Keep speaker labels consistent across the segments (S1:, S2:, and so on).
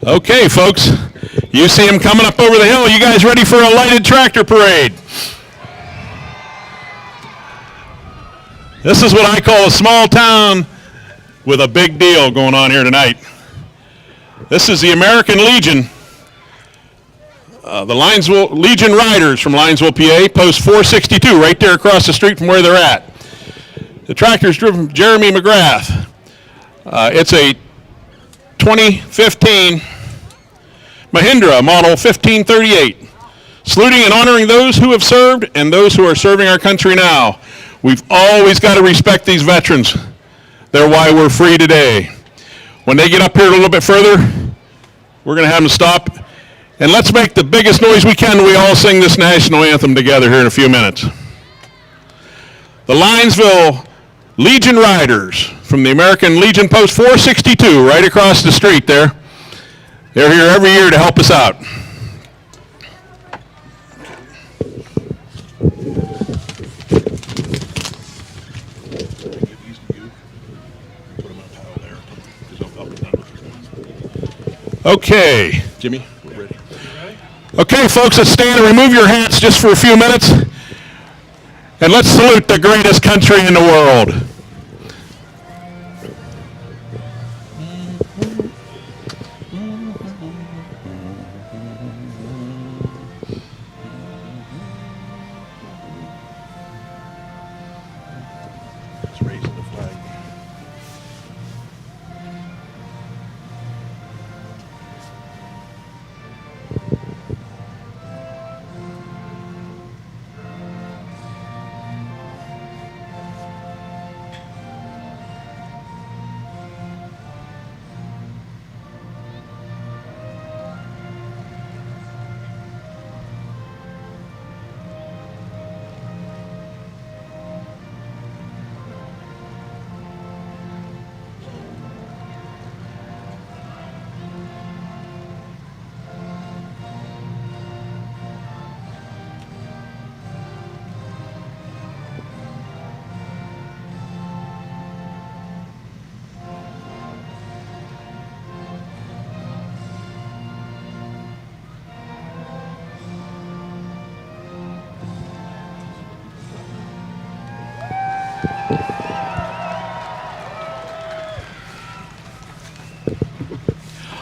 S1: Okay, folks, you see them coming up over the hill. You guys ready for a lighted tractor parade? This is what I call a small town with a big deal going on here tonight. This is the American Legion, the Linesville Legion Riders from Linesville, PA, post 462, right there across the street from where they're at. The tractor is driven from Jeremy McGrath. It's a 2015 Mahindra model 1538, saluting and honoring those who have served and those who are serving our country now. We've always got to respect these veterans. They're why we're free today. When they get up here a little bit further, we're going to have them stop. And let's make the biggest noise we can. We all sing this national anthem together here in a few minutes. The Linesville Legion Riders from the American Legion Post 462, right across the street there. They're here every year to help us out. Okay, Jimmy, we're ready. Okay, folks, let's stand and remove your hats just for a few minutes. And let's salute the greatest country in the world.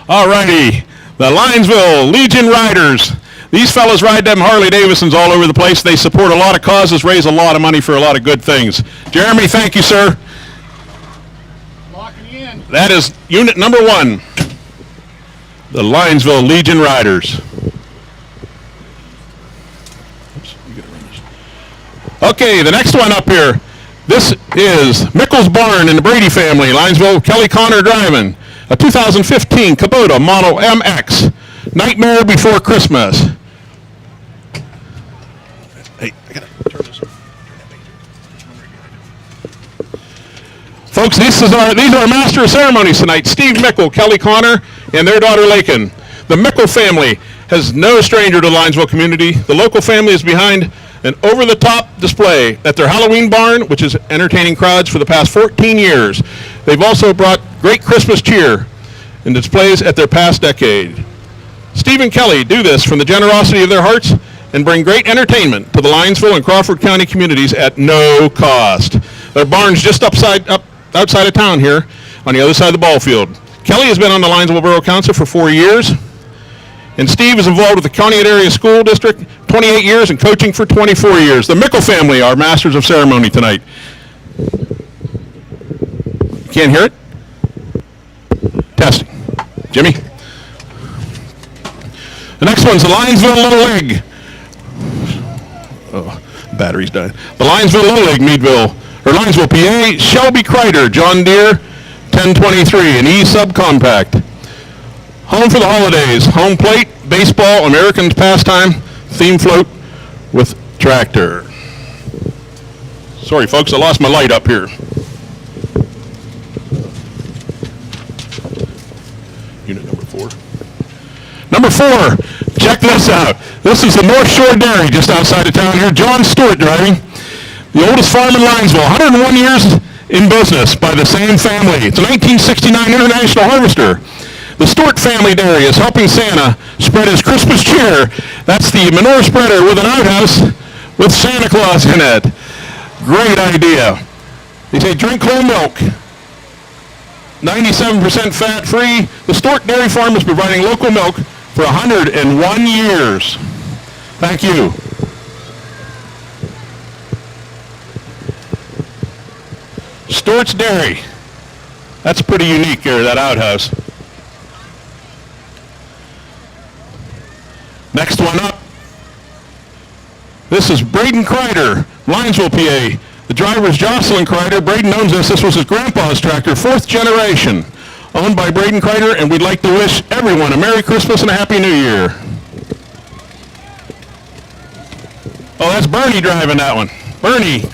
S1: All righty, the Linesville Legion Riders. These fellas ride them Harley Davidsons all over the place. They support a lot of causes, raise a lot of money for a lot of good things. Jeremy, thank you, sir.
S2: Locking in.
S1: That is unit number 1, the Linesville Legion Riders. Okay, the next one up here. This is Mickles Barn and the Brady family, Linesville, Kelly Connor driving. A 2015 Kubota Model MX, Nightmare Before Christmas. Hey, I gotta turn this on. Folks, these are our master of ceremonies tonight. Steve Mickle, Kelly Connor, and their daughter Lakin. The Mickle family has no stranger to the Linesville community. The local family is behind an over-the-top display at their Halloween barn, which is entertaining crowds for the past 14 years. They've also brought great Christmas cheer and displays at their past decade. Steve and Kelly do this from the generosity of their hearts and bring great entertainment to the Linesville and Crawford County communities at no cost. Their barn's just outside of town here on the other side of the ball field. Kelly has been on the Linesville Borough Council for 4 years, and Steve is involved with the County Area School District 28 years and coaching for 24 years. The Mickle family are masters of ceremony tonight. Can't hear it? Testing. Jimmy? The next one's the Linesville Little League. Oh, battery's dying. The Linesville Little League, Linesville, PA, Shelby Kreider, John Deere, 1023, an E subcompact. Home for the holidays, home plate, baseball, Americans pastime, theme float with tractor. Sorry, folks, I lost my light up here. Unit number 4. Number 4, check this out. This is the North Shore Dairy just outside of town here. John Stewart driving. The oldest farm in Linesville, 101 years in business by the same family. It's a 1969 International Harvester. The Stewart family dairy is helping Santa spread his Christmas cheer. That's the manure spreader with an outhouse with Santa Claus in it. Great idea. They say drink whole milk. 97% fat-free. The Stewart Dairy Farm is providing local milk for 101 years. Thank you. Stewart's Dairy. That's pretty unique here, that outhouse. Next one up. This is Braden Kreider, Linesville, PA. The driver is Jocelyn Kreider. Braden owns this. This was his grandpa's tractor, 4th generation. Owned by Braden Kreider, and we'd like to wish everyone a Merry Christmas and a Happy New Year. Oh, that's Bernie driving that one. Bernie.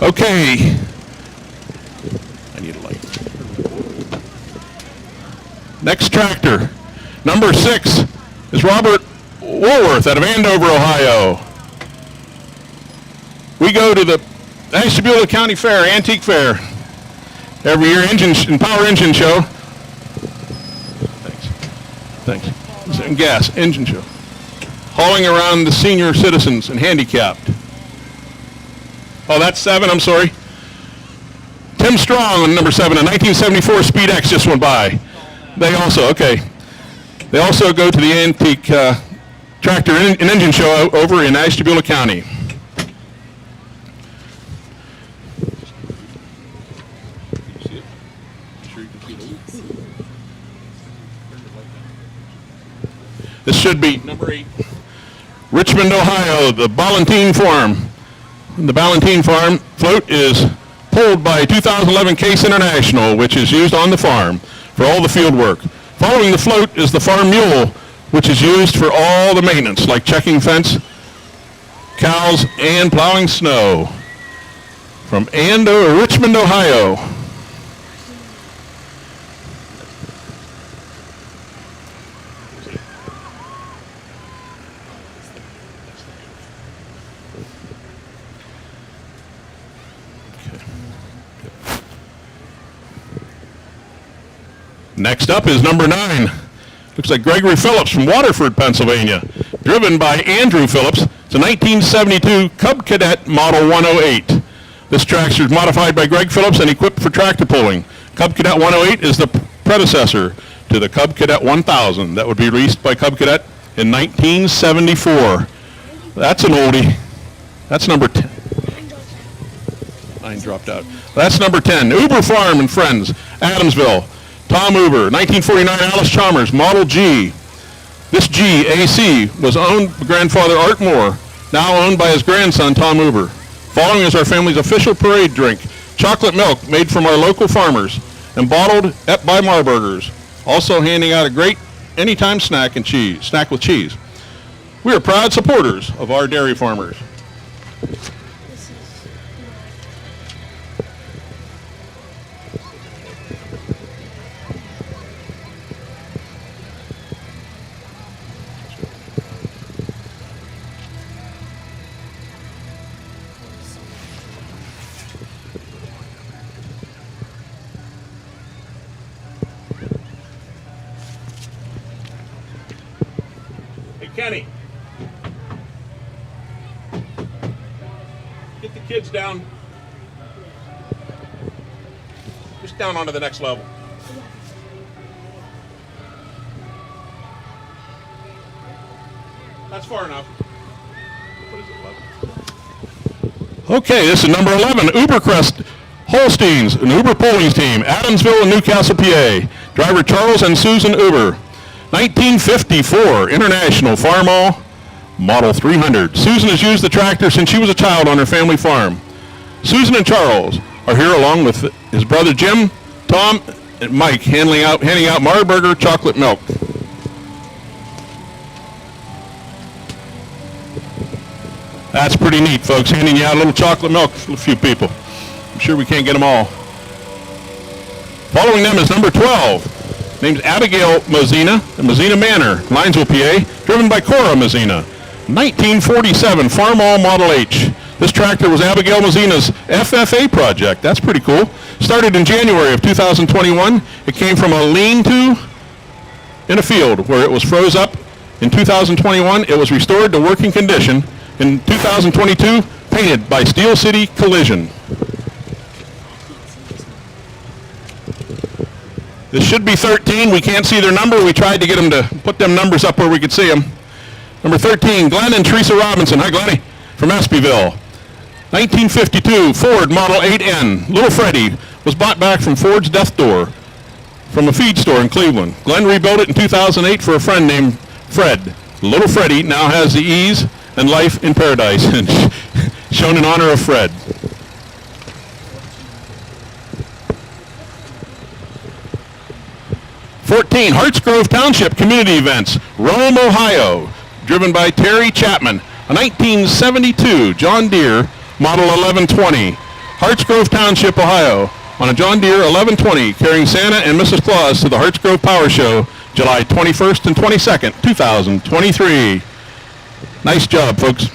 S1: Okay. I need a light. Next tractor, number 6, is Robert Woolworth out of Andover, Ohio. We go to the Ashtabula County Fair, Antique Fair, every year, power engine show. Thanks. And gas, engine show. Hauling around the senior citizens and handicapped. Oh, that's 7, I'm sorry. Tim Strong on number 7, a 1974 Speed X just went by. They also go to the Antique Tractor and Engine Show over in Ashtabula County. This should be number 8. Richmond, Ohio, the Ballantine Farm. The Ballantine Farm float is pulled by 2011 Case International, which is used on the farm for all the field work. Following the float is the farm mule, which is used for all the maintenance, like checking fence, cows, and plowing snow. From Richmond, Ohio. Next up is number 9. Looks like Gregory Phillips from Waterford, Pennsylvania. Driven by Andrew Phillips. It's a 1972 Cub Cadet Model 108. This tractor is modified by Greg Phillips and equipped for tractor pulling. Cub Cadet 108 is the predecessor to the Cub Cadet 1000 that would be released by Cub Cadet in 1974. That's an oldie. That's number 10. 9 dropped out. That's number 10. Uber Farm and Friends, Adamsville. Tom Uber, 1949 Alice Chalmers, Model G. This G, AC, was owned by grandfather Art Moore, now owned by his grandson, Tom Uber. Following is our family's official parade drink, chocolate milk made from our local farmers and bottled by Marburgers. Also handing out a great anytime snack with cheese. We are proud supporters of our dairy farmers. Kenny, get the kids down, just down onto the next level. That's far enough. What is it, 11? Okay, this is number 11, Ubercrest Holsteins, an Uber Pollings team, Adamsville and Newcastle, PA. Driver Charles and Susan Uber. 1954 International Farmall Model 300. Susan has used the tractor since she was a child on her family farm. Susan and Charles are here along with his brother Jim, Tom, and Mike handing out Marburger chocolate milk. That's pretty neat, folks, handing you out a little chocolate milk for a few people. I'm sure we can't get them all. Following them is number 12. Named Abigail Mazzina, at Mazzina Manor, Linesville, PA, driven by Cora Mazzina. 1947 Farmall Model H. This tractor was Abigail Mazzina's FFA project. That's pretty cool. Started in January of 2021. It came from a lean-to in a field where it was froze up. In 2021, it was restored to working condition. In 2022, painted by Steel City Collision. This should be 13. We can't see their number. We tried to get them to put them numbers up where we could see them. Number 13, Glenn and Teresa Robinson. Hi, Glenny, from Espyville. 1952 Ford Model 8N. Little Freddie was bought back from Ford's Death Door from a feed store in Cleveland. Glenn rebuilt it in 2008 for a friend named Fred. Little Freddie now has the ease and life in paradise, and shown in honor of Fred. '14 Harts Grove Township Community Events, Rome, Ohio, driven by Terry Chapman. A 1972 John Deere Model 1120. Harts Grove Township, Ohio, on a John Deere 1120, carrying Santa and Mrs. Claus to the Harts Grove Power Show, July 21st and 22nd, 2023. Nice job, folks.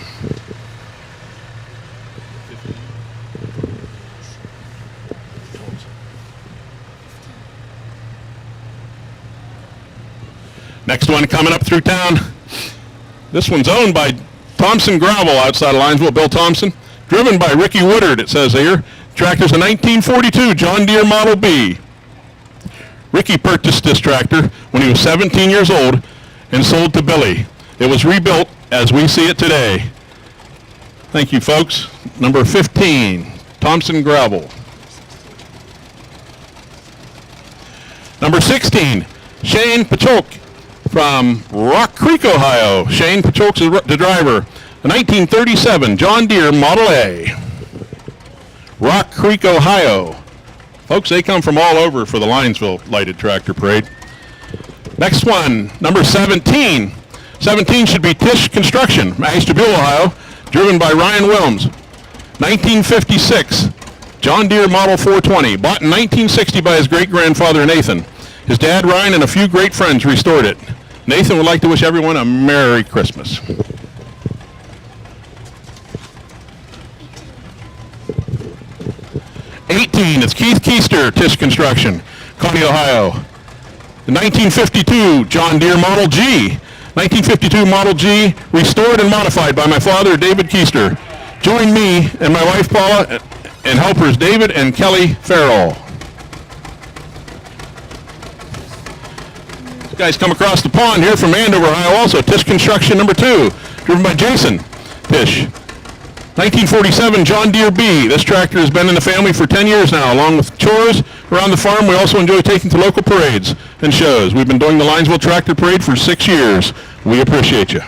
S1: Next one coming up through town. This one's owned by Thompson Gravel outside of Linesville, Bill Thompson. Driven by Ricky Woodard, it says here. Tractor's a 1942 John Deere Model B. Ricky purchased this tractor when he was 17 years old and sold to Billy. It was rebuilt as we see it today. Thank you, folks. Number 15, Thompson Gravel. Number 16, Shane Pachok from Rock Creek, Ohio. Shane Pachok's the driver. A 1937 John Deere Model A. Rock Creek, Ohio. Folks, they come from all over for the Linesville Lighted Tractor Parade. Next one, number 17. 17 should be Tisch Construction, Ashtabula, Ohio, driven by Ryan Wilms. 1956, John Deere Model 420, bought in 1960 by his great-grandfather Nathan. His dad, Ryan, and a few great friends restored it. Nathan would like to wish everyone a Merry Christmas. It's Keith Keister, Tisch Construction, Kearney, Ohio. The 1952 John Deere Model G. 1952 Model G, restored and modified by my father, David Keister. Join me and my wife, Paula, and helpers David and Kelly Farrell. These guys come across the pond here from Andover, Ohio, also. Tisch Construction number 2, driven by Jason Tisch. 1947 John Deere B. This tractor has been in the family for 10 years now. Along with chores around the farm, we also enjoy taking to local parades and shows. We've been doing the Linesville Tractor Parade for 6 years. We appreciate you.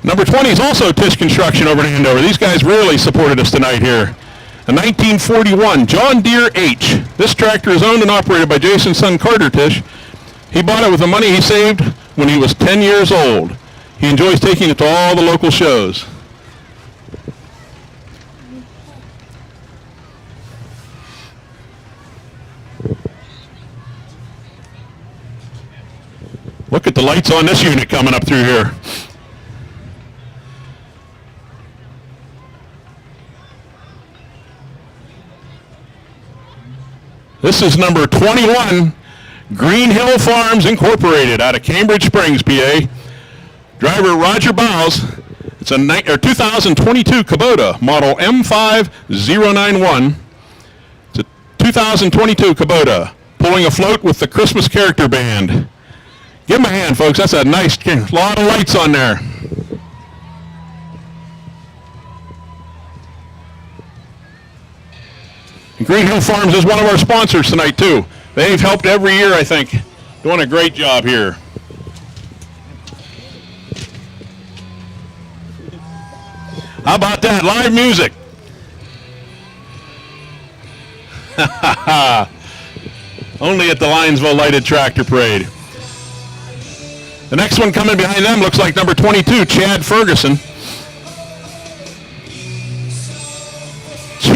S1: Number 20 is also Tisch Construction over in Andover. These guys really supported us tonight here. A 1941 John Deere H. This tractor is owned and operated by Jason's son Carter Tisch. He bought it with the money he saved when he was 10 years old. He enjoys taking it to all the local shows. Look at the lights on this unit coming up through here. This is number 21, Green Hill Farms Incorporated out of Cambridge Springs, PA. Driver Roger Bowles. It's a 2022 Kubota, model M5091. It's a 2022 Kubota, pulling a float with the Christmas Character Band. Give them a hand, folks. That's a nice, lot of lights on there. Green Hill Farms is one of our sponsors tonight, too. They've helped every year, I think. Doing a great job here. How about that? Live music. Only at the Linesville Lighted Tractor Parade. The next one coming behind them looks like number 22, Chad Ferguson.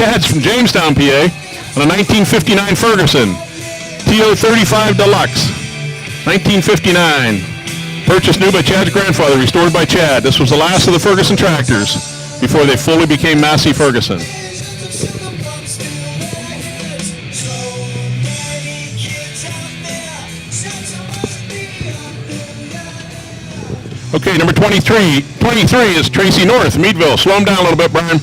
S1: Chad's from Jamestown, PA, on a 1959 Ferguson TO35 Deluxe. 1959. Purchased new by Chad's grandfather, restored by Chad. This was the last of the Ferguson tractors before they fully became Massey Ferguson. Okay, number 23. 23 is Tracy North, Meadville. Slow him down a little bit, Brian.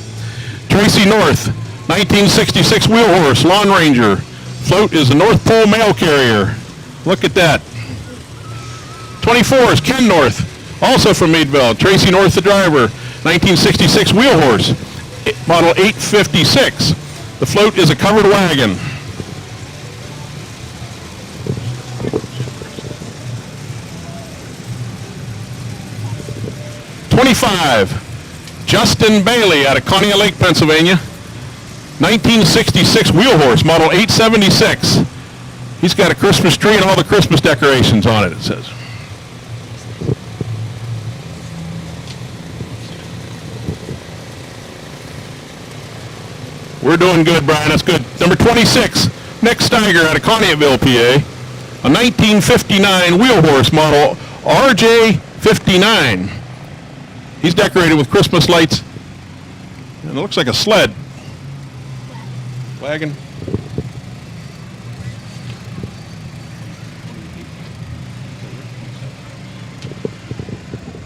S1: Tracy North, 1966 Wheel Horse, Lawn Ranger. Float is the North Pole Mail Carrier. Look at that. 24 is Ken North, also from Meadville. Tracy North, the driver. 1966 Wheel Horse, model 856. The float is a covered wagon. '25, Justin Bailey out of Conneaut Lake, Pennsylvania. 1966 Wheel Horse, model 876. He's got a Christmas tree and all the Christmas decorations on it, it says. We're doing good, Brian. That's good. Number 26, Nick Steiger out of Conneautville, PA. A 1959 Wheel Horse, model RJ59. He's decorated with Christmas lights, and it looks like a sled. Wagon.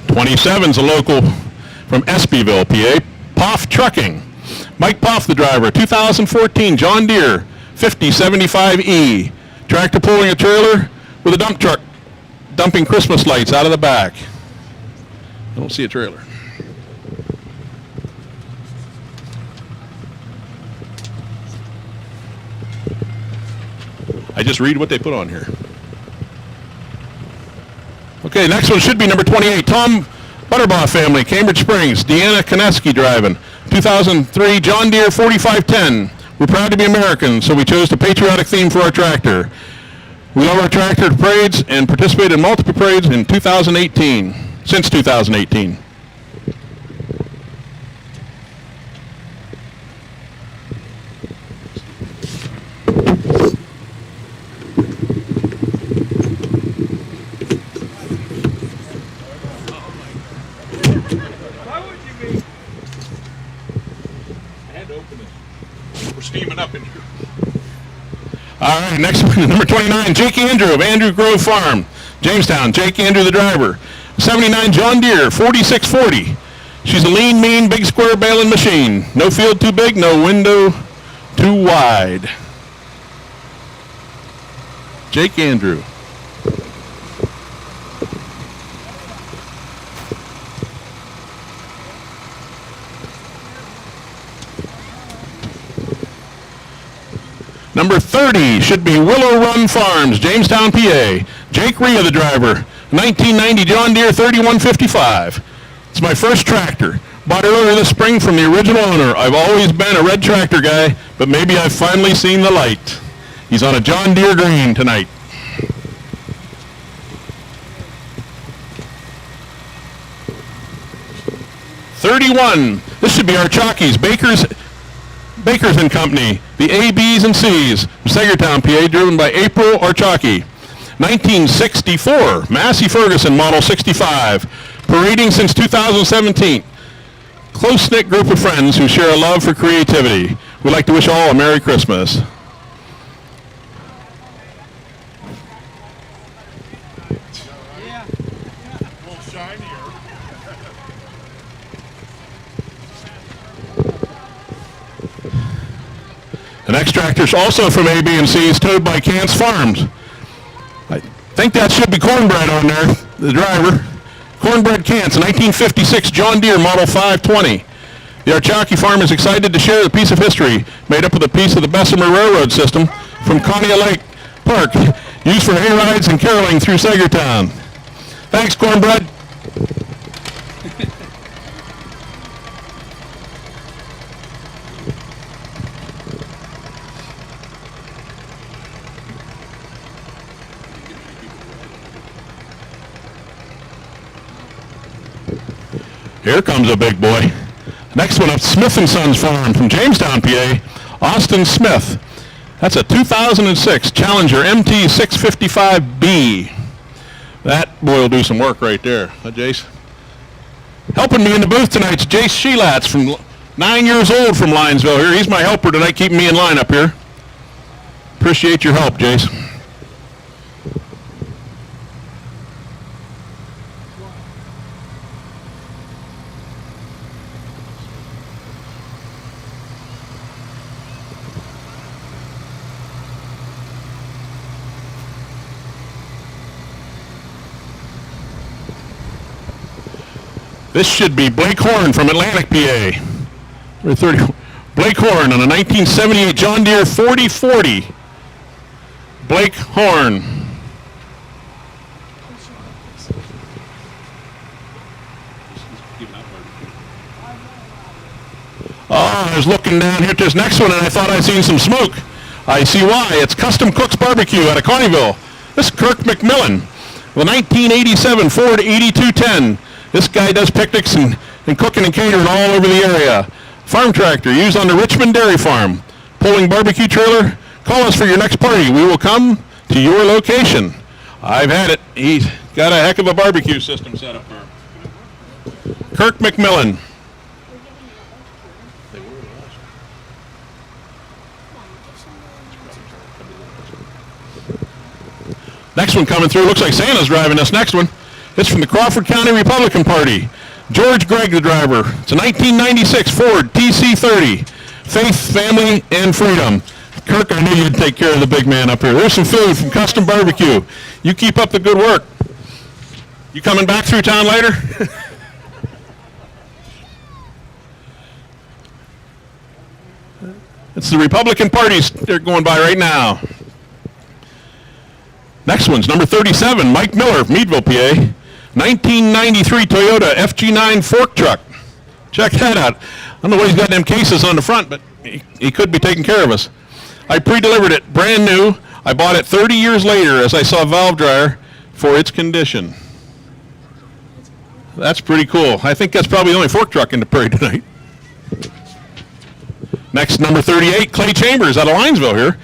S1: '27's a local from Espyville, PA. Poff Trucking. Mike Poff, the driver. 2014 John Deere 5075E. Tractor pulling a trailer with a dump truck, dumping Christmas lights out of the back. I don't see a trailer. I just read what they put on here. Okay, next one should be number 28. Tom Butterbaugh family, Cambridge Springs. Deanna Koneski driving. 2003 John Deere 4510. We're proud to be American, so we chose the patriotic theme for our tractor. We love our tractor parades and participated in multiple parades in 2018, since 2018. All right, next one, number 29, Jake Andrew of Andrew Grove Farm, Jamestown. Jake Andrew, the driver. 79 John Deere 4640. She's a lean, mean, big square baling machine. No field too big, no window too wide. Jake Andrew. Number 30 should be Willow Run Farms, Jamestown, PA. Jake Rhea, the driver. 1990 John Deere 3155. It's my first tractor. Bought it earlier this spring from the original owner. I've always been a red tractor guy, but maybe I've finally seen the light. He's on a John Deere green tonight. '31. This should be our Chalkies. Bakers and Company, the A, B's, and C's, Sagertown, PA, driven by April Archaki. 1964, Massey Ferguson, model 65, parading since 2017. Close-knit group of friends who share a love for creativity. We'd like to wish all a Merry Christmas. The next tractor is also from A, B, and C, is towed by Cant's Farms. I think that should be Cornbread on there, the driver. Cornbread Cant's, 1956 John Deere Model 520. The Archaki farm is excited to share the piece of history made up with a piece of the Bessemer Railroad system from Conneaut Lake Park, used for hay rides and caroling through Sagertown. Thanks, Cornbread. Here comes a big boy. Next one up, Smith & Sons Farm from Jamestown, PA. Austin Smith. That's a 2006 Challenger MT655B. That boy will do some work right there, huh, Jace? Helping me in the booth tonight's Jace Sheelatz, from 9 years old, from Linesville here. He's my helper tonight, keeping me in line up here. Appreciate your help, Jace. This should be Blake Horn from Atlantic, PA. Number 30. Blake Horn on a 1978 John Deere 4040. Blake Horn. Oh, I was looking down here at this next one and I thought I'd seen some smoke. I see why. It's Custom Cooks Barbecue out of Carneyville. This is Kirk McMillan. The 1987 Ford 8210. This guy does picnics and cooking and catering all over the area. Farm tractor used on the Richmond Dairy Farm. Pulling barbecue trailer. Call us for your next party. We will come to your location. I've had it. He's got a heck of a barbecue system set up there. Kirk McMillan. Next one coming through. Looks like Santa's driving this next one. It's from the Crawford County Republican Party. George Gregg, the driver. It's a 1996 Ford TC30. Faith, family, and freedom. Kirk, I knew you'd take care of the big man up here. There's some food from Custom Barbecue. You keep up the good work. You coming back through town later? It's the Republican Parties they're going by right now. Next one's number 37, Mike Miller, Meadville, PA. 1993 Toyota FG9 fork truck. Check that out. I don't know what he's got in them cases on the front, but he could be taking care of us. I pre-delivered it brand new. I bought it 30 years later as I saw valve dryer for its condition. That's pretty cool. I think that's probably the only fork truck in the parade tonight. Next, number 38, Clay Chambers out of Linesville here.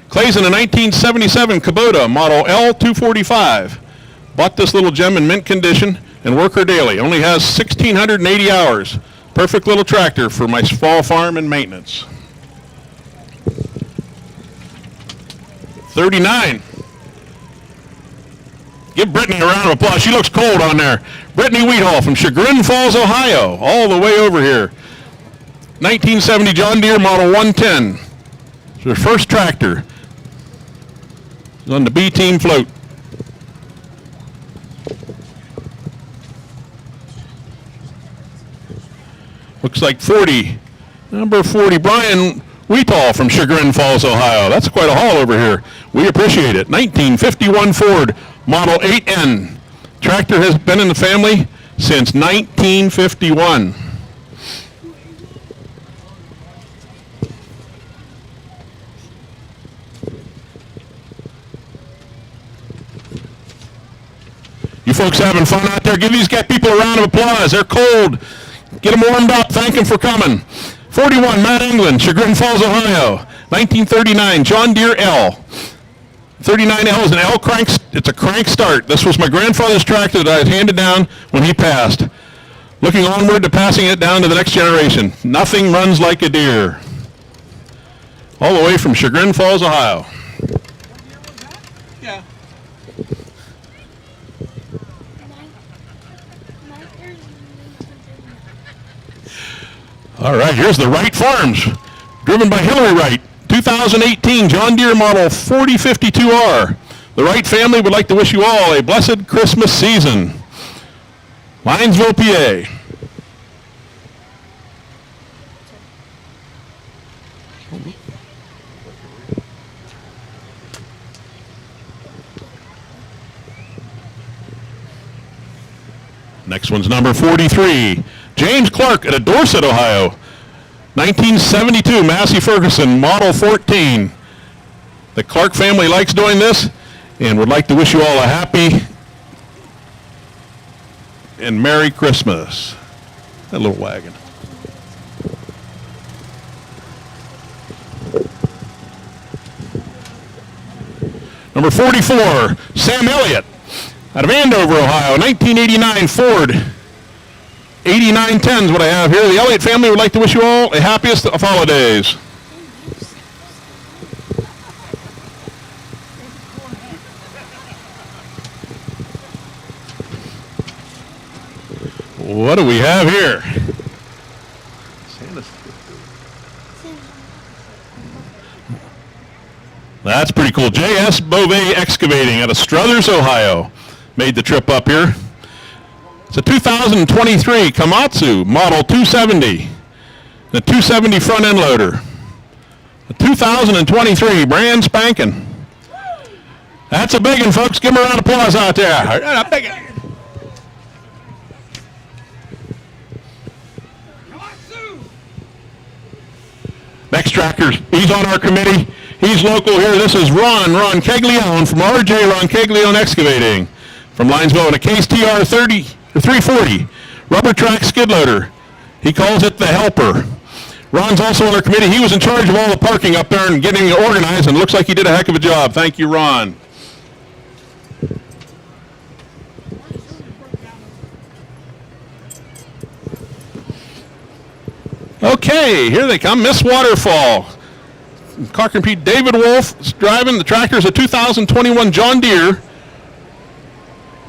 S1: Clay's in a 1977 Kubota model L245. Bought this little gem in mint condition and work her daily. Only has 1,680 hours. Perfect little tractor for my fall farm and maintenance. 39. Give Brittany a round of applause. She looks cold on there. Brittany Wheathall from Chagrin Falls, Ohio, all the way over here. 1970 John Deere Model 110. It's her first tractor. It's on the B-team float. Looks like 40. Number 40, Brian Wheathall from Chagrin Falls, Ohio. That's quite a haul over here. We appreciate it. 1951 Ford Model 8N. Tractor has been in the family since 1951. You folks having fun out there? Give these people a round of applause. They're cold. Get them warmed up. Thank them for coming. 41, Matt England, Chagrin Falls, Ohio. 1939, John Deere L. 39L is an L crank. It's a crank start. This was my grandfather's tractor that I had handed down when he passed. Looking onward to passing it down to the next generation. Nothing runs like a Deere. All the way from Chagrin Falls, Ohio. Yeah. All right, here's the Wright Farms, driven by Hillary Wright. 2018 John Deere Model 4052R. The Wright family would like to wish you all a blessed Christmas season. Linesville, PA. Next one's number 43. James Clark at Dorset, Ohio. 1972 Massey Ferguson Model 14. The Clark family likes doing this and would like to wish you all a happy and Merry Christmas. That little wagon. Number 44, Sam Elliott, out of Andover, Ohio, 1989 Ford 8910 is what I have here. The Elliott family would like to wish you all the happiest of holidays. What do we have here? That's pretty cool. J.S. Beauvais Excavating out of Struthers, Ohio, made the trip up here. It's a 2023 Komatsu Model 270, the 270 front end loader. A 2023 brand spanking. That's a big one, folks. Give them a round of applause out there. Next tractor, he's on our committee. He's local here. This is Ron Caglione from RJ Ron Caglione Excavating from Linesville, and a Case TR 340 rubber track skid loader. He calls it the Helper. Ron's also on our committee. He was in charge of all the parking up there and getting it organized, and looks like he did a heck of a job. Thank you, Ron. Okay, here they come. Miss Waterfall. Cochran Pete David Wolf is driving. The tractor is a 2021 John Deere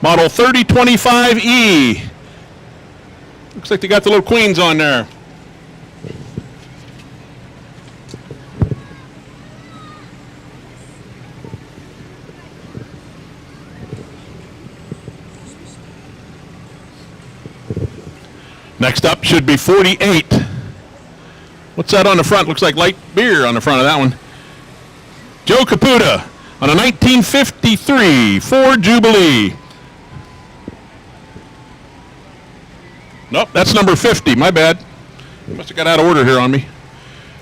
S1: Model 3025E. Looks like they got the little queens on there. Next up should be 48. What's that on the front? Looks like light beer on the front of that one. Joe Caputa on a 1953 Ford Jubilee. Nope, that's number 50. My bad. You must have got out of order here on me.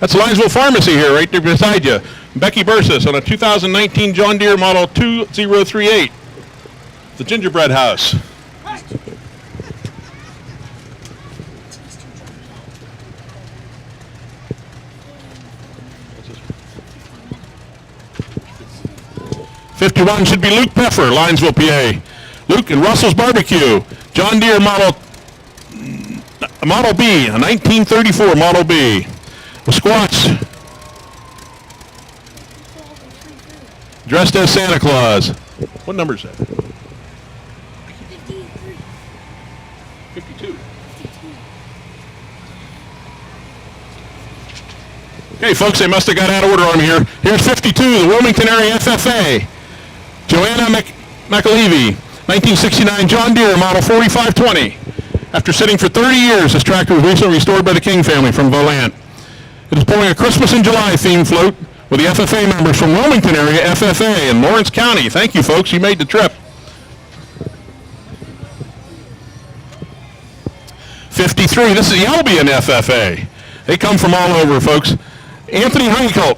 S1: That's Linesville Pharmacy here, right there beside you. Becky Bursis on a 2019 John Deere Model 2038. The Gingerbread House. '51 should be Luke Peffer, Linesville, PA. Luke and Russell's Barbecue, John Deere Model B, a 1934 Model B. With squats. Dressed as Santa Claus. What number is that? 52. Okay, folks, they must have got out of order on me here. Here's 52, the Wilmington Area FFA. Joanna McAlevey, 1969 John Deere Model 4520. After sitting for 30 years, this tractor was recently restored by the King family from Volant. It is pulling a Christmas in July theme float with the FFA members from Wilmington Area FFA in Lawrence County. Thank you, folks. You made the trip. 53, this is the Albion FFA. They come from all over, folks. Anthony Honeycutt,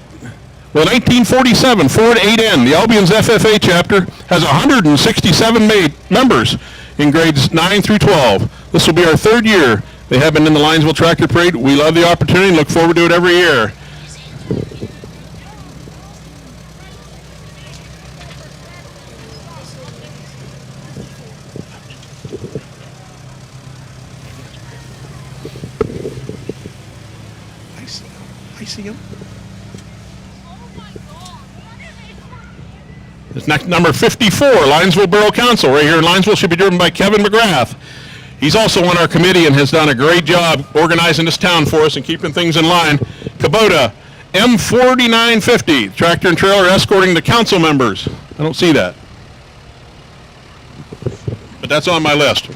S1: well, 1947 Ford 8N. The Albion's FFA chapter has 167 members in grades 9 through 12. This will be our third year. They have been in the Linesville Tractor Parade. We love the opportunity and look forward to it every year. I see him. This next number 54, Linesville Borough Council, right here in Linesville, should be driven by Kevin McGrath. He's also on our committee and has done a great job organizing this town for us and keeping things in line. Kubota M4950, tractor and trailer escorting the council members. I don't see that, but that's on my list.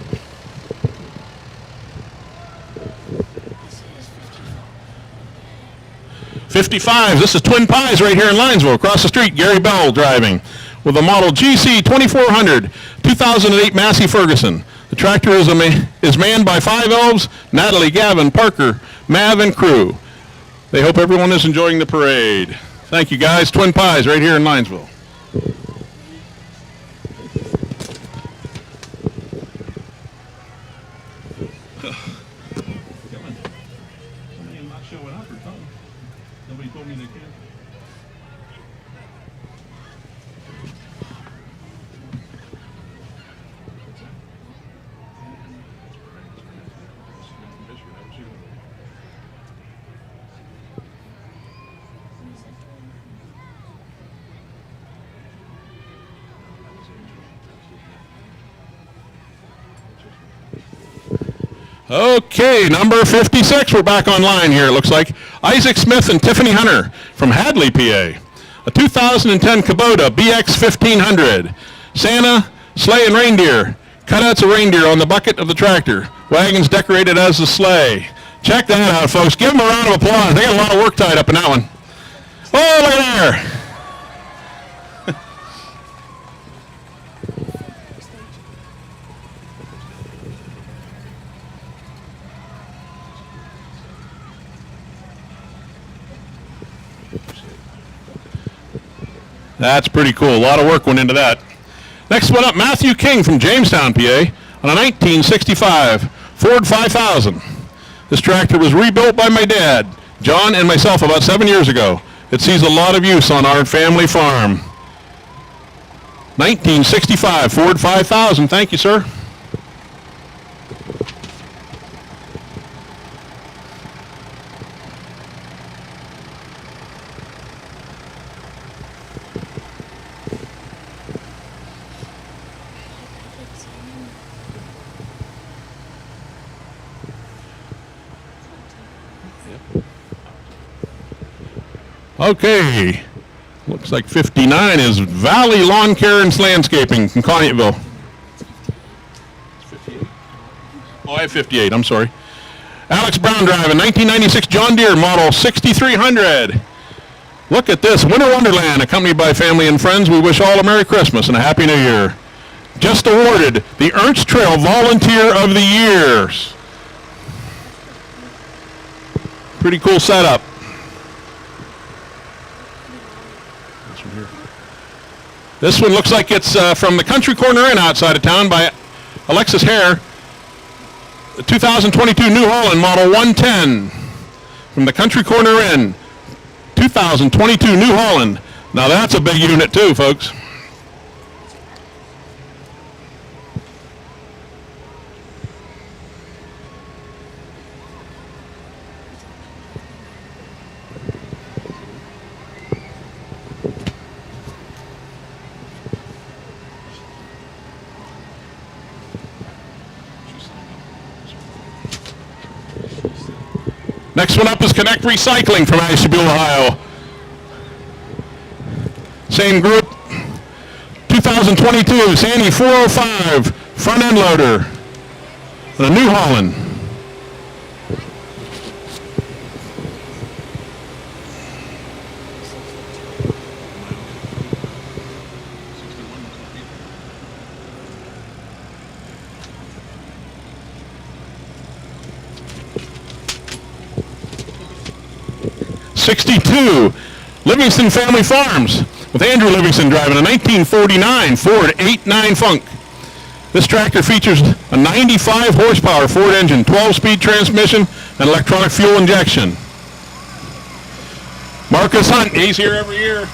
S1: '55, this is Twin Pies right here in Linesville. Across the street, Gary Bell driving with a model GC 2400, 2008 Massey Ferguson. The tractor is manned by 5 elves, Natalie, Gavin, Parker, Mav, and crew. They hope everyone is enjoying the parade. Thank you, guys. Twin Pies right here in Linesville. Okay, number 56, we're back online here, it looks like. Isaac Smith and Tiffany Hunter from Hadley, PA. A 2010 Kubota BX 1500. Santa, sleigh, and reindeer. Cutouts of reindeer on the bucket of the tractor. Wagons decorated as the sleigh. Check that out, folks. Give them a round of applause. They got a lot of work tied up in that one. Oh, look at there. That's pretty cool. A lot of work went into that. Next one up, Matthew King from Jamestown, PA, on a 1965 Ford 5000. This tractor was rebuilt by my dad, John, and myself about 7 years ago. It sees a lot of use on our family farm. 1965 Ford 5000. Thank you, sir. Okay, looks like 59 is Valley Lawn Care and Landscaping from Conneautville. Oh, I have 58, I'm sorry. Alex Brown driving, 1996 John Deere model 6300. Look at this, Winter Wonderland, accompanied by family and friends. We wish all a Merry Christmas and a Happy New Year. Just awarded the Ernst Trail Volunteer of the Year. Pretty cool setup. This one looks like it's from the Country Corner Inn outside of town by Alexis Hare. The 2022 New Holland Model 110 from the Country Corner Inn. 2022 New Holland. Now that's a big unit too, folks. Next one up is Connect Recycling from Ashtabula, Ohio. Same group. 2022 Sandy 405 front end loader. The New Holland. '62 Livingston Family Farms with Andrew Livingston driving a 1949 Ford 89 Funk. This tractor features a 95 horsepower Ford engine, 12-speed transmission, and electronic fuel injection. Marcus Hunt, he's here every year.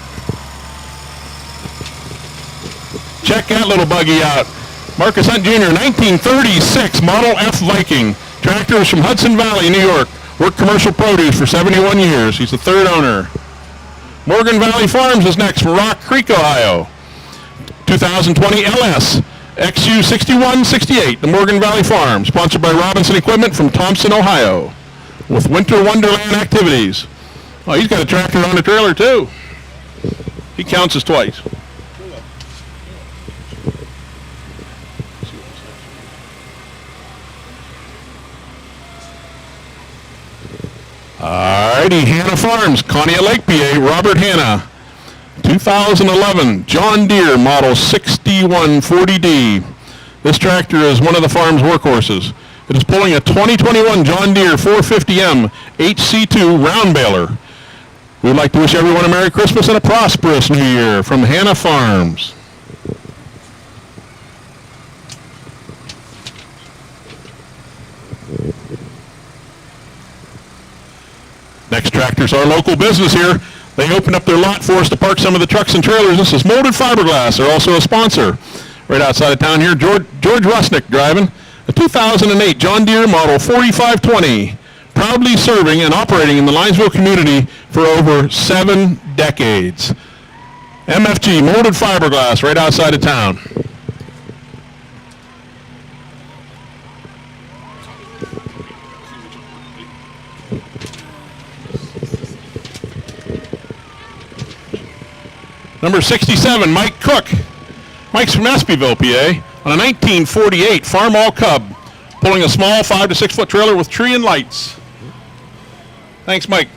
S1: Check that little buggy out. Marcus Hunt Jr., 1936 Model F Viking. Tractor is from Hudson Valley, New York. Worked commercial produce for 71 years. He's the third owner. Morgan Valley Farms is next from Rock Creek, Ohio. 2020 LS XU 6168, the Morgan Valley Farm, sponsored by Robinson Equipment from Thompson, Ohio, with Winter Wonderland activities. Oh, he's got a tractor on the trailer too. He counts as twice. Alrighty, Hanna Farms, Conneaut Lake, PA, Robert Hanna. 2011 John Deere Model 6140D. This tractor is one of the farm's workhorses. It is pulling a 2021 John Deere 450M HC2 round baler. We'd like to wish everyone a Merry Christmas and a prosperous New Year from Hanna Farms. Next tractor's our local business here. They opened up their lot for us to park some of the trucks and trailers. This is Molded Fiberglass. They're also a sponsor. Right outside of town here, George Rusnick driving a 2008 John Deere Model 4520. Proudly serving and operating in the Linesville community for over 7 decades. MFG, Molded Fiberglass, right outside of town. Number 67, Mike Cook. Mike's from Espyville, PA, on a 1948 Farmall Cub, pulling a small 5 to 6 foot trailer with tree and lights. Thanks, Mike.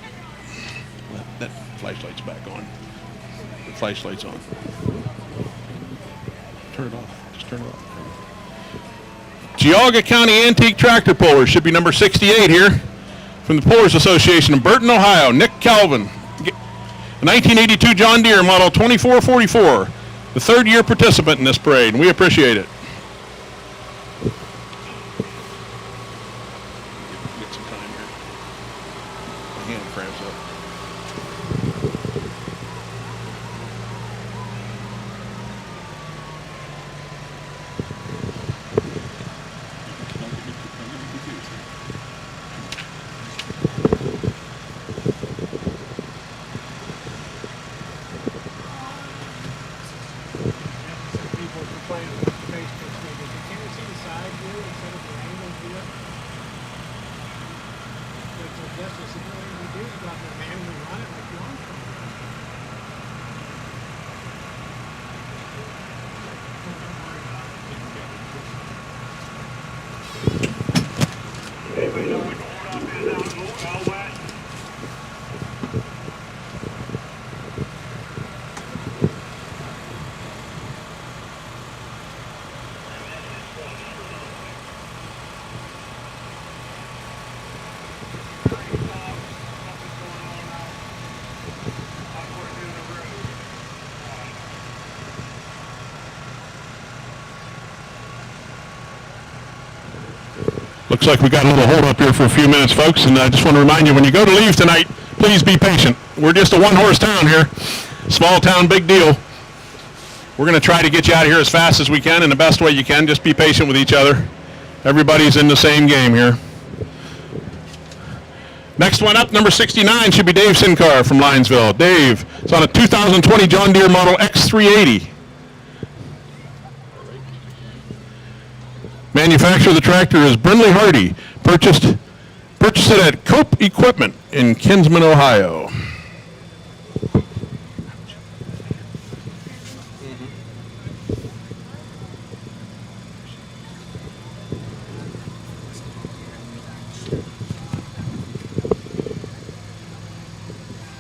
S1: That flashlight's back on. The flashlight's on. Turn it off. Just turn it off. Geauga County Antique Tractor Puller should be number 68 here. From the Pullers Association of Burton, Ohio, Nick Calvin. A 1982 John Deere model 2444. The third-year participant in this parade, and we appreciate it. Get some time here. My hand cramps up. Looks like we got a little hold up here for a few minutes, folks, and I just want to remind you, when you go to leave tonight, please be patient. We're just a one-horse town here. Small town, big deal. We're going to try to get you out of here as fast as we can in the best way you can. Just be patient with each other. Everybody's in the same game here. Next one up, number 69, should be Dave Sincar from Linesville. Dave, it's on a 2020 John Deere model X380. Manufacturer of the tractor is Brindley Hardy. Purchased it at Cope Equipment in Kinsman, Ohio.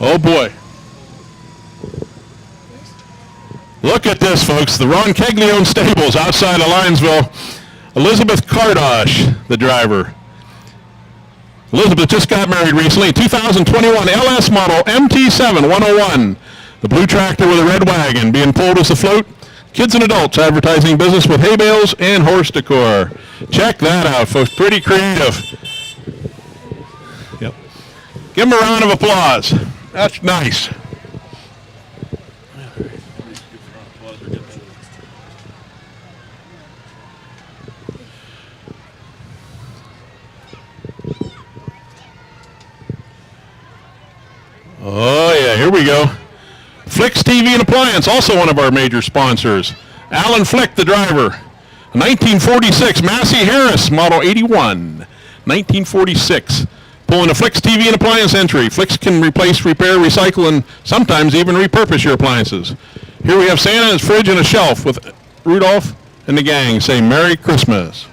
S1: Oh boy. Look at this, folks. The Ron Kegley-owned stables outside of Linesville. Elizabeth Kardosh, the driver. Elizabeth just got married recently. 2021 LS model MT7 101. The blue tractor with a red wagon being pulled as a float. Kids and adults advertising business with hay bales and horse decor. Check that out, folks. Pretty creative. Yep. Give them a round of applause. That's nice. Oh, yeah, here we go. Flick's TV and Appliance, also one of our major sponsors. Alan Flick, the driver. 1946 Massey Harris, model 81. 1946. Pulling a Flick's TV and Appliance entry. Flick's can replace, repair, recycle, and sometimes even repurpose your appliances. Here we have Santa, his fridge, and a shelf with Rudolph and the gang. Say Merry Christmas.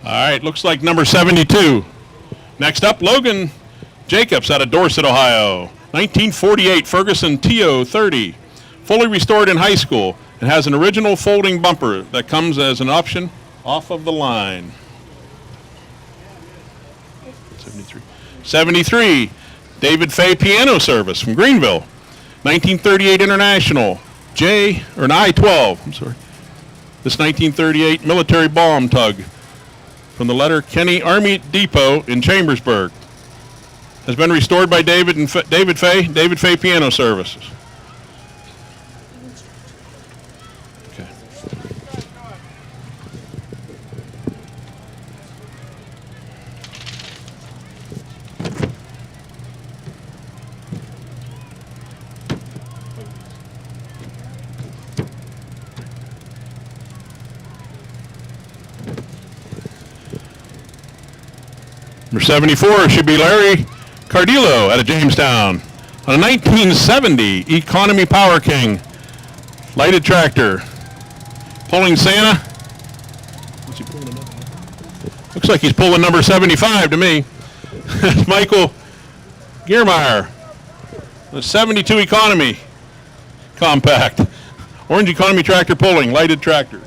S1: All right, looks like number 72. Next up, Logan Jacobs out of Dorset, Ohio. 1948 Ferguson TO30. Fully restored in high school. It has an original folding bumper that comes as an option off of the line. 73. David Fay Piano Service from Greenville. 1938 International. I-12. I'm sorry. This 1938 military bomb tug from the letter Kenny Army Depot in Chambersburg has been restored by David Fay Piano Services. Okay. Number 74 should be Larry Cardillo out of Jamestown on a 1970 Economy Power King lighted tractor. Pulling Santa. What's he pulling it up? Looks like he's pulling number 75 to me. Michael Giermeyer. The 72 Economy Compact. Orange Economy tractor pulling, lighted tractor.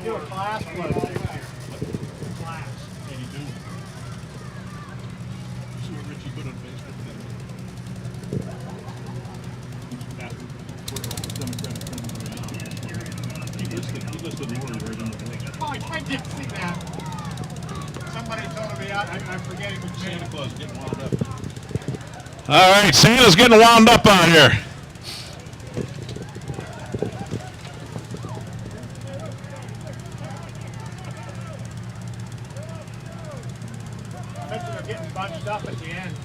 S2: Do a class float this year. Class.
S1: 82. See what Richie put on Facebook today. He listed Lori right on the page.
S2: Oh, I did see that. Somebody told me, I'm forgetting what
S1: Santa Claus getting wound up. All right, Santa's getting wound up out here.
S2: they're getting bunched up at the end.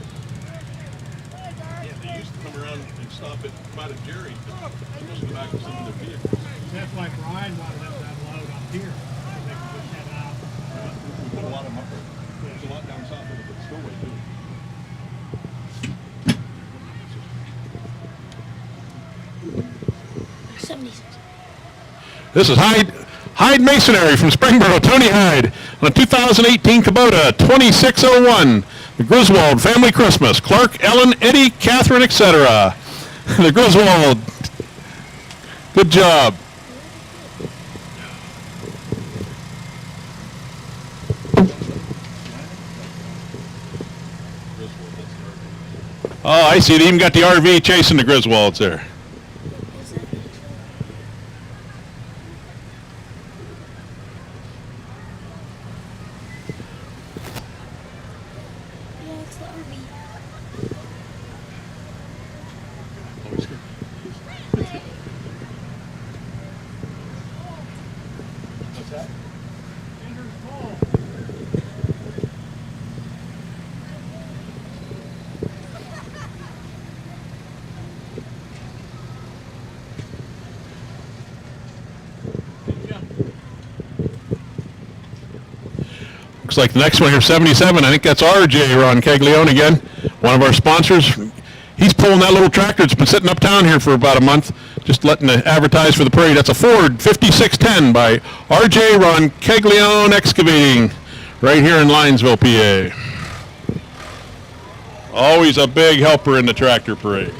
S1: Yeah, they used to come around and stop at Spotted Jerry, but they must go back to some of their vehicles.
S2: That's why Brian wanted them to unload up here, so they can push that out.
S1: We put a lot of them up there. There's a lot down south of the spillway, too. This is Hyde Masonry from Springboro, Tony Hyde, on a 2018 Kubota 2601. The Griswold Family Christmas. Clark, Ellen, Eddie, Catherine, etc. The Griswold. Good job. Oh, I see. They even got the RV chasing the Griswolds there. Looks like the next one here, 77. I think that's RJ Ron Caglione again, one of our sponsors. He's pulling that little tractor. It's been sitting uptown here for about a month, just letting it advertise for the parade. That's a Ford 5610 by RJ Ron Caglione Excavating, right here in Linesville, PA. Always a big helper in the tractor parade.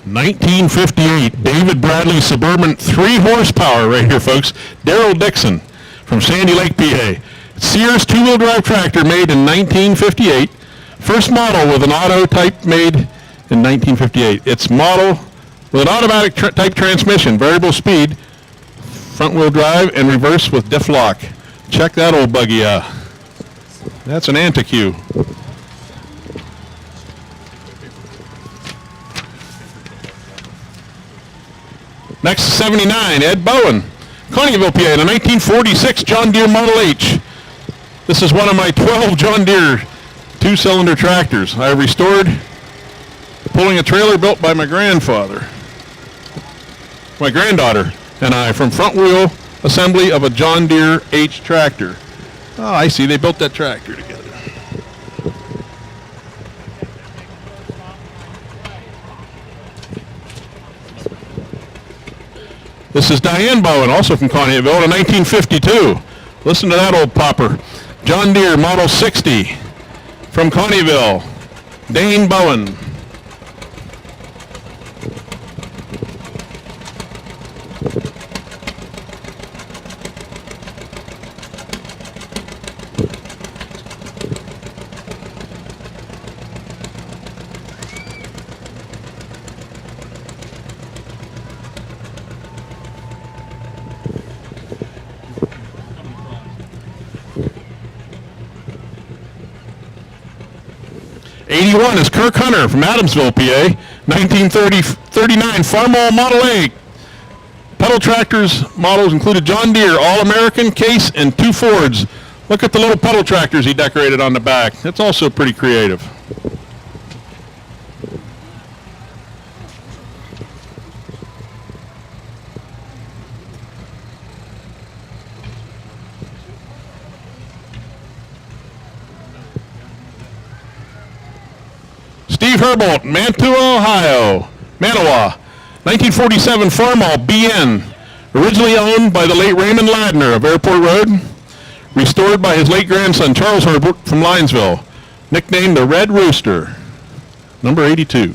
S1: 1958 David Bradley Suburban 3 horsepower right here, folks. Darrell Dixon from Sandy Lake, PA. Sears two-wheel drive tractor made in 1958. First model with an auto type made in 1958. It's model with an automatic type transmission, variable speed, front wheel drive, and reverse with diff lock. Check that old buggy out. That's an Antiq. Next, 79, Ed Bowen, Coneyville, PA, and a 1946 John Deere Model H. This is one of my 12 John Deere two-cylinder tractors. I restored pulling a trailer built by my granddaughter, and I, from front wheel assembly of a John Deere H tractor. Oh, I see, they built that tractor together. This is Diane Bowen, also from Coneyville, in 1952. Listen to that old popper. John Deere Model 60 from Coneyville. Dane Bowen. '81 is Kirk Hunter from Adamsville, PA. 1939 Farmall Model 8. Pedal tractors models included John Deere, All-American, Case, and 2 Fords. Look at the little pedal tractors he decorated on the back. That's also pretty creative. Steve Herbold, Mantua, Ohio. Manawa. 1947 Farmall BN. Originally owned by the late Raymond Ladner of Airport Road. Restored by his late grandson, Charles Herbold from Linesville. Nicknamed the Red Rooster. Number 82.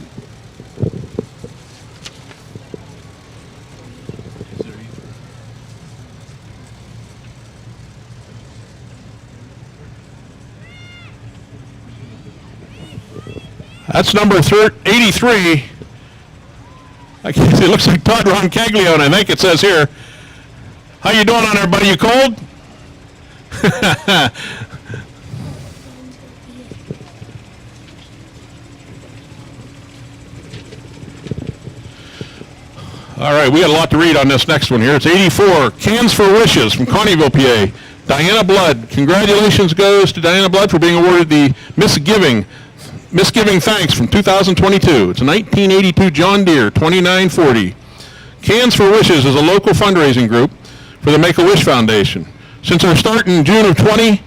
S1: That's number 83. It looks like Todd Roncaglione, I think it says here. How you doing on there, buddy? You cold? All right, we got a lot to read on this next one here. It's 84, Cans for Wishes from Coneyville, PA. Diana Blood. Congratulations goes to Diana Blood for being awarded the Misgiving Thanks from 2022. It's a 1982 John Deere 2940. Cans for Wishes is a local fundraising group for the Make-A-Wish Foundation. Since our start in June of 20,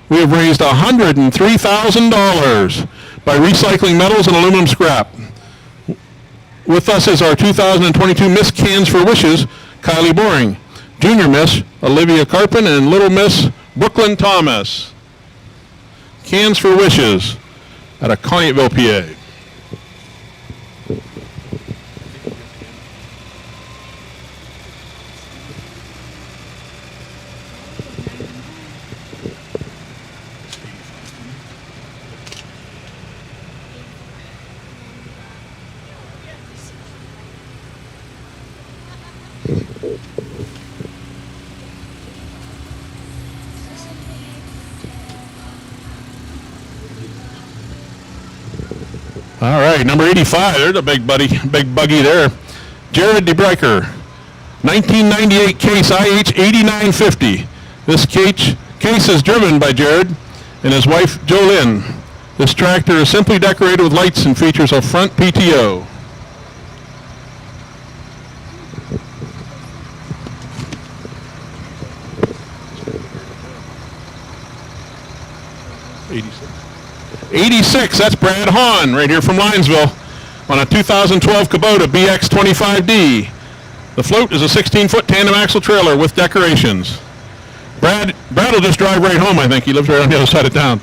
S1: we have raised $103,000 by recycling metals and aluminum scrap. With us is our 2022 Miss Cans for Wishes, Kylie Boring, Junior Miss Olivia Carpin, and Little Miss Brooklyn Thomas. Cans for Wishes out of Coneyville, PA. All right, number 85, there's a big buggy there. Jared DeBrecker, 1998 Case IH 8950. This case is driven by Jared and his wife, Jolynn. This tractor is simply decorated with lights and features a front PTO. '86, that's Brad Hahn right here from Linesville on a 2012 Kubota BX25D. The float is a 16-foot tandem axle trailer with decorations. Brad will just drive right home, I think. He lives right on the other side of town.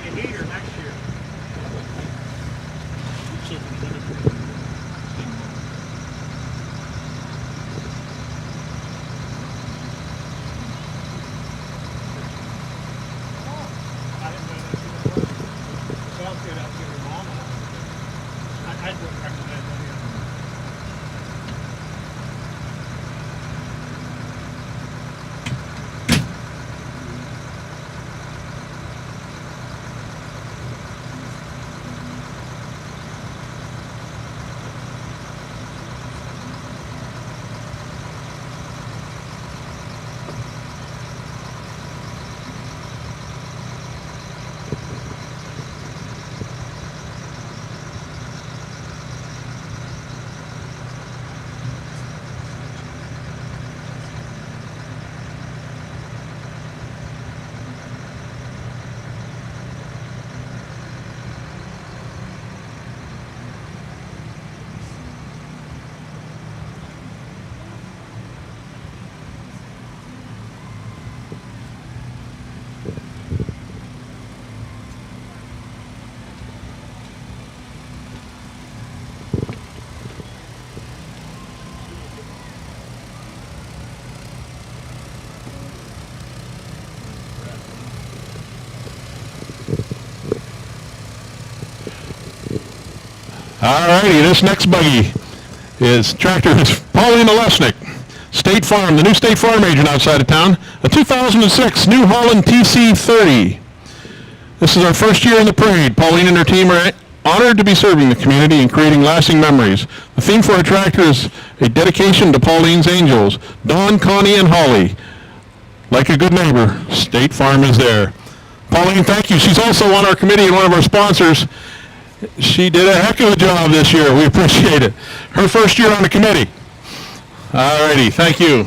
S2: a heater next year. I didn't know that's what it was. Sounds good out here, Mom. I wouldn't recommend that.
S1: All righty, this next buggy is Paulina Lesnick, State Farm, the new State Farm agent outside of town, a 2006 New Holland TC30. This is our first year in the parade. Pauline and her team are honored to be serving the community and creating lasting memories. The theme for our tractor is a dedication to Pauline's angels, Dawn, Connie, and Holly. Like a good neighbor, State Farm is there. Pauline, thank you. She's also on our committee and one of our sponsors. She did a heck of a job this year. We appreciate it. Her first year on the committee. All righty, thank you.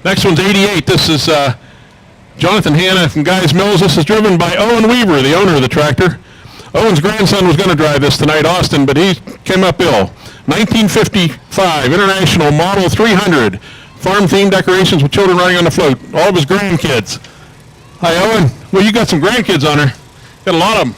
S1: Next one's 88. This is Jonathan Hanna from Guys Mills. This is driven by Owen Weaver, the owner of the tractor. Owen's grandson was going to drive this tonight, Austin, but he came up ill. 1955 International Model 300. Farm-themed decorations with children riding on the float. All of his grandkids. Hi, Owen. Well, you got some grandkids on her. Got a lot of them.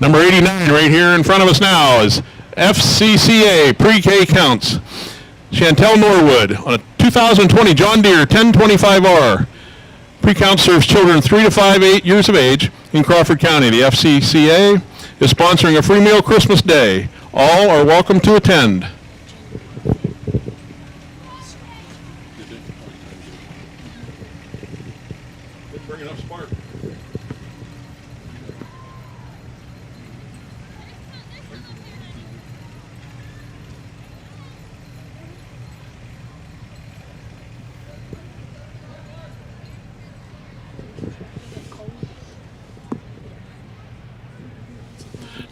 S1: Number 89 right here in front of us now is FCCA Pre-K Counts. Chantel Norwood on a 2020 John Deere 1025R. Pre-Count serves children 3 to 5 years of age in Crawford County. The FCCA is sponsoring a free meal Christmas Day. All are welcome to attend. Bring enough spark.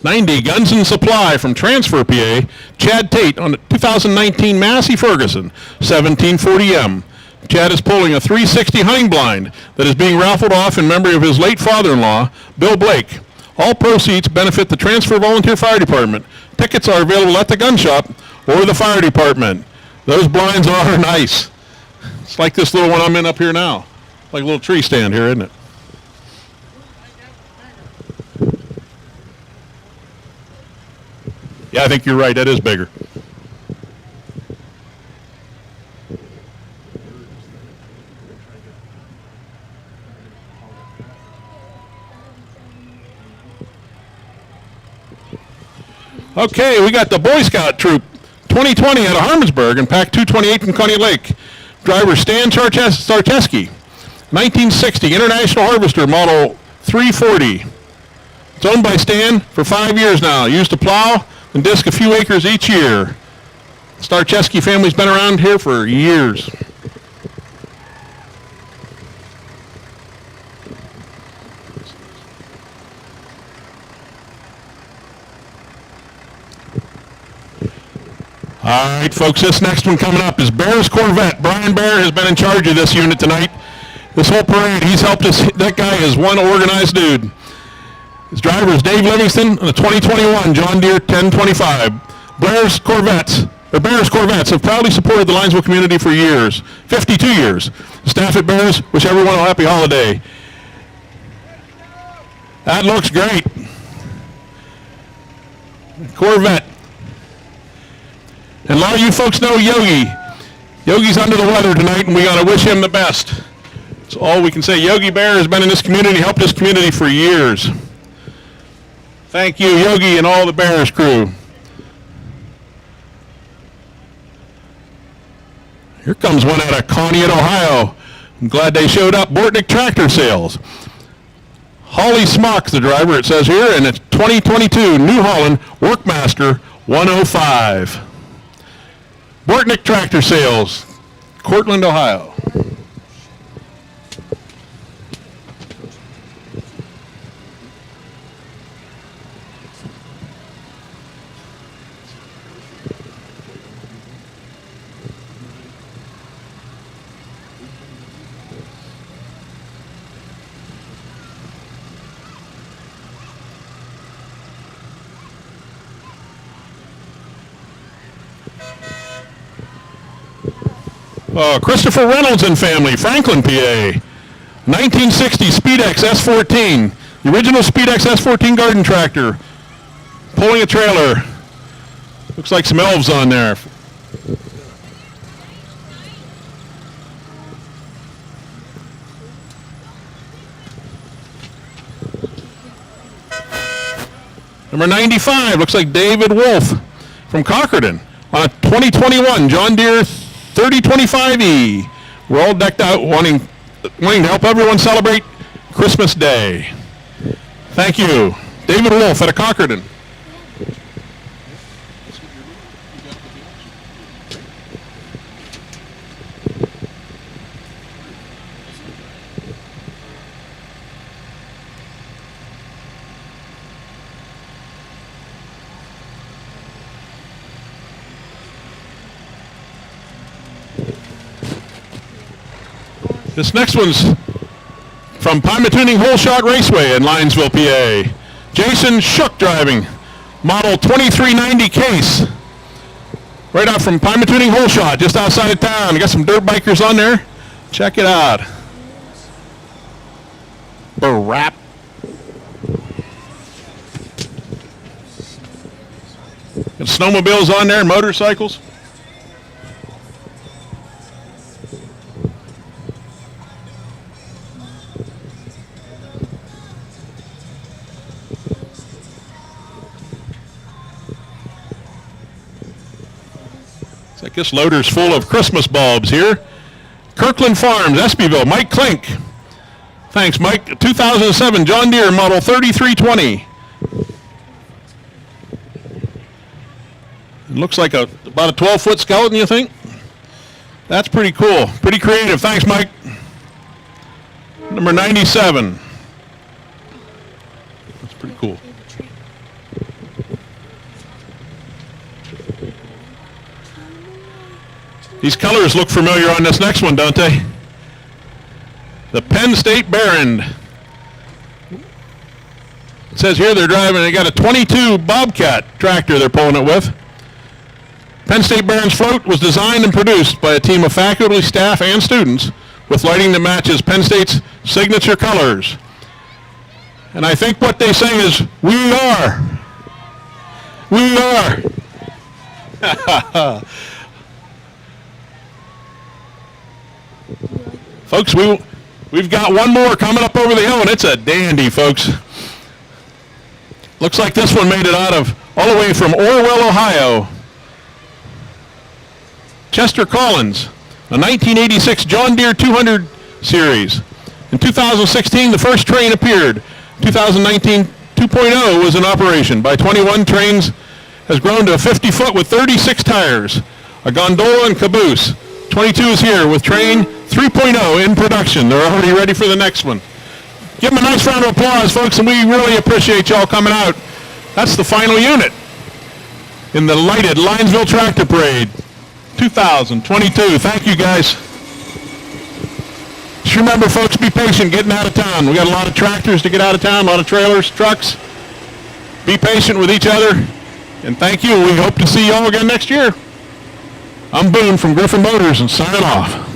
S1: '90 Guns and Supply from Transfer PA, Chad Tate on the 2019 Massey Ferguson 1740M. Chad is pulling a 360 hunting blind that is being raffled off in memory of his late father-in-law, Bill Blake. All proceeds benefit the Transfer Volunteer Fire Department. Tickets are available at the gun shop or the fire department. Those blinds are nice. It's like this little one I'm in up here now. Like a little tree stand here, isn't it? Yeah, I think you're right. That is bigger. Okay, we got the Boy Scout Troop 2020 out of Harmonsburg and Pack 228 from Coney Lake. Driver Stan Starcheski. 1960 International Harvester Model 340. It's owned by Stan for 5 years now. Used to plow and disc a few acres each year. Starcheski family's been around here for years. All right, folks, this next one coming up is Bear's Corvette. Brian Bear has been in charge of this unit tonight. This whole parade, he's helped us. That guy is one organized dude. His driver is Dave Livingston on the 2021 John Deere 1025. Bear's Corvettes have proudly supported the Linesville community for years, 52 years. The staff at Bear's wish everyone a happy holiday. That looks great. Corvette. And a lot of you folks know Yogi. Yogi's under the weather tonight, and we got to wish him the best. That's all we can say. Yogi Bear has been in this community, helped this community for years. Thank you, Yogi, and all the Bears crew. Here comes one out of Conneaut, Ohio. I'm glad they showed up. Bortnick Tractor Sales. Holly Smock, the driver, it says here, and it's 2022 New Holland Workmaster 105. Bortnick Tractor Sales, Cortland, Ohio. Christopher Reynolds and family, Franklin, PA. 1960 Speedex S14. The original Speedex S14 garden tractor. Pulling a trailer. Looks like some elves on there. Number 95, looks like David Wolf from Concordan on a 2021 John Deere 3025E. We're all decked out wanting to help everyone celebrate Christmas Day. Thank you. David Wolf out of Concordan. This next one's from Pymatuning Hole Shot Raceway in Linesville, PA. Jason Shook driving, model 2390 case. Right out from Pymatuning Hole Shot, just outside of town. You got some dirt bikers on there. Check it out. Barap. Got snowmobiles on there, motorcycles. This loader's full of Christmas bulbs here. Kirkland Farms, Espyville, Mike Klink. Thanks, Mike. 2007 John Deere model 3320. It looks like about a 12-foot skeleton, you think? That's pretty cool. Pretty creative. Thanks, Mike. Number 97. That's pretty cool. These colors look familiar on this next one, don't they? The Penn State Barron. It says here they're driving, they got a 22 Bobcat tractor they're pulling it with. Penn State Barron's float was designed and produced by a team of faculty, staff, and students with lighting that matches Penn State's signature colors. And I think what they say is, we are. We are. Folks, we've got one more coming up over the hill, and it's a dandy, folks. Looks like this one made it all the way from Orwell, Ohio. Chester Collins, a 1986 John Deere 200 series. In 2016, the first train appeared. 2019 2.0 was in operation. By 21, trains has grown to 50 foot with 36 tires, a gondola and caboose. 22 is here with train 3.0 in production. They're already ready for the next one. Give them a nice round of applause, folks, and we really appreciate y'all coming out. That's the final unit in the lighted Linesville Tractor Parade 2022. Thank you, guys. Just remember, folks, be patient getting out of town. We got a lot of tractors to get out of town, a lot of trailers, trucks. Be patient with each other, and thank you. We hope to see y'all again next year. I'm Boone from Griffin Motors and signing off.